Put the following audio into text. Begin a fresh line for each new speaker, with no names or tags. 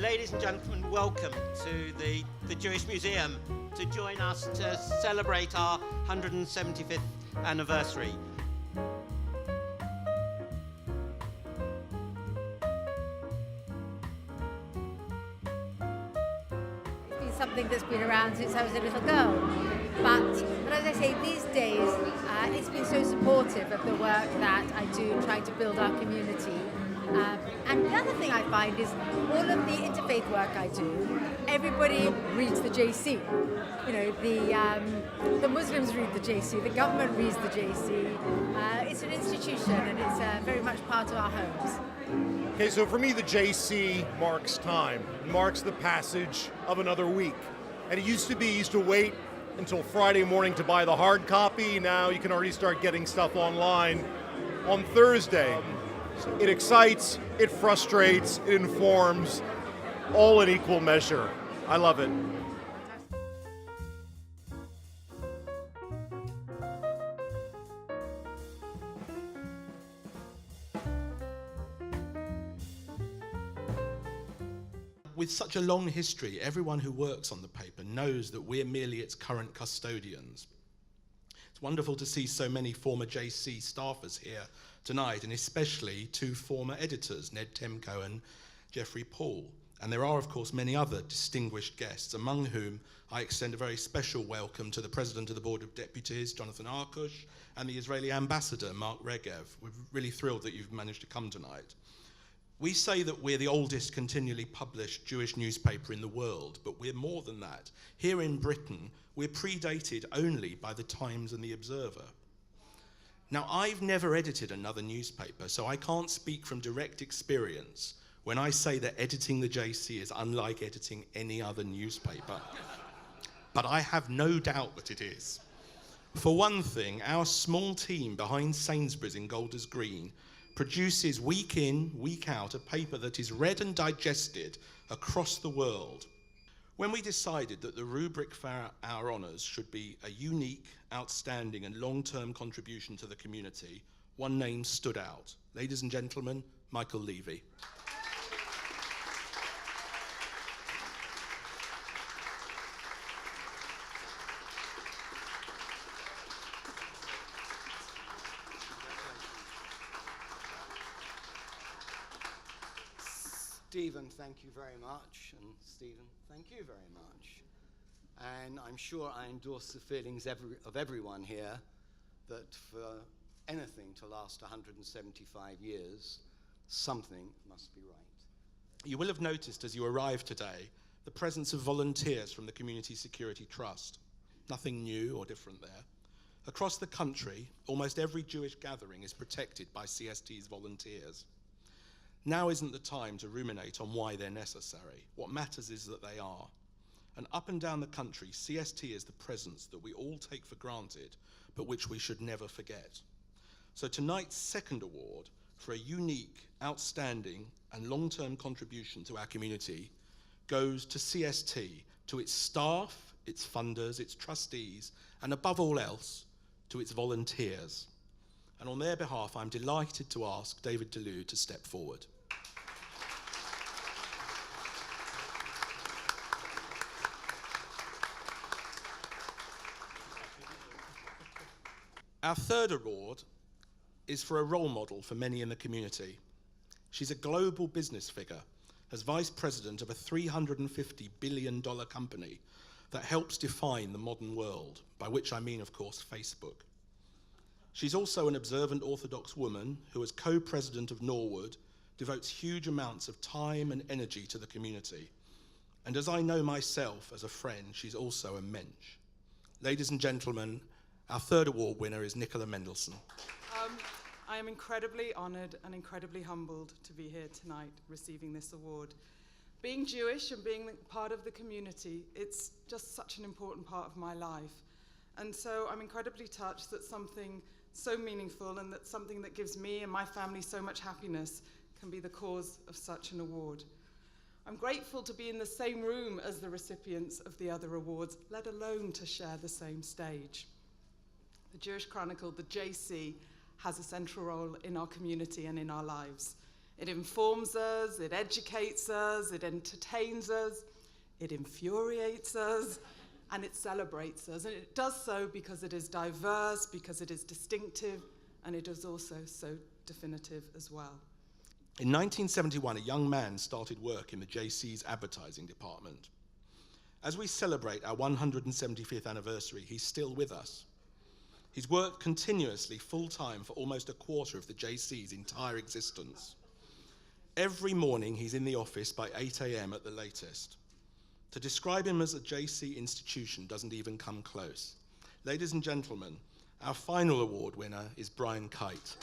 Ladies and gentlemen, welcome to the Jewish Museum to join us to celebrate our 175th anniversary.
It's been something that's been around since I was a little girl. But as I say, these days, it's been so supportive of the work that I do, trying to build our community. And the other thing I find is all of the interfaith work I do, everybody reads the JC. You know, the Muslims read the JC, the government reads the JC. It's an institution and it's very much part of our homes.
Okay, so for me, the JC marks time. It marks the passage of another week. And it used to be, you used to wait until Friday morning to buy the hard copy. Now you can already start getting stuff online on Thursday. It excites, it frustrates, it informs, all in equal measure. I love it.
With such a long history, everyone who works on the paper knows that we're merely its current custodians. It's wonderful to see so many former JC staffers here tonight, and especially two former editors, Ned Temko and Jeffrey Paul. And there are, of course, many other distinguished guests, among whom I extend a very special welcome to the President of the Board of Deputies, Jonathan Arkush, and the Israeli Ambassador, Mark Regev. We're really thrilled that you've managed to come tonight. We say that we're the oldest continually published Jewish newspaper in the world, but we're more than that. Here in Britain, we're predated only by the Times and the Observer. Now, I've never edited another newspaper, so I can't speak from direct experience when I say that editing the JC is unlike editing any other newspaper. But I have no doubt that it is. For one thing, our small team behind Sainsbury's in Golders Green produces week in, week out, a paper that is read and digested across the world. When we decided that the rubric for our honours should be a unique, outstanding and long-term contribution to the community, one name stood out. Ladies and gentlemen, Michael Levy.
Stephen, thank you very much, and Stephen, thank you very much. And I'm sure I endorse the feelings of everyone here that for anything to last 175 years, something must be right.
You will have noticed as you arrived today the presence of volunteers from the Community Security Trust. Nothing new or different there. Across the country, almost every Jewish gathering is protected by CST's volunteers. Now isn't the time to ruminate on why they're necessary. What matters is that they are. And up and down the country, CST is the presence that we all take for granted, but which we should never forget. So tonight's second award for a unique, outstanding, and long-term contribution to our community goes to CST, to its staff, its funders, its trustees, and above all else, to its volunteers. And on their behalf, I'm delighted to ask David DeLue to step forward. Our third award is for a role model for many in the community. She's a global business figure, as vice president of a $350 billion company that helps define the modern world, by which I mean, of course, Facebook. She's also an observant Orthodox woman who, as co-president of Norwood, devotes huge amounts of time and energy to the community. And as I know myself as a friend, she's also a mensch. Ladies and gentlemen, our third award winner is Nicola Mendelsohn.
I am incredibly honoured and incredibly humbled to be here tonight receiving this award. Being Jewish and being part of the community, it's just such an important part of my life. And so I'm incredibly touched that something so meaningful and that something that gives me and my family so much happiness can be the cause of such an award. I'm grateful to be in the same room as the recipients of the other awards, let alone to share the same stage. The Jewish Chronicle, the JC, has a central role in our community and in our lives. It informs us, it educates us, it entertains us, it infuriates us, and it celebrates us. And it does so because it is diverse, because it is distinctive, and it is also so definitive as well.
In 1971, a young man started work in the JC's advertising department. As we celebrate our 175th anniversary, he's still with us. He's worked continuously full-time for almost a quarter of the JC's entire existence. Every morning he's in the office by 8 a.m. at the latest. To describe him as a JC institution doesn't even come close. Ladies and gentlemen, our final award winner is Brian Kite.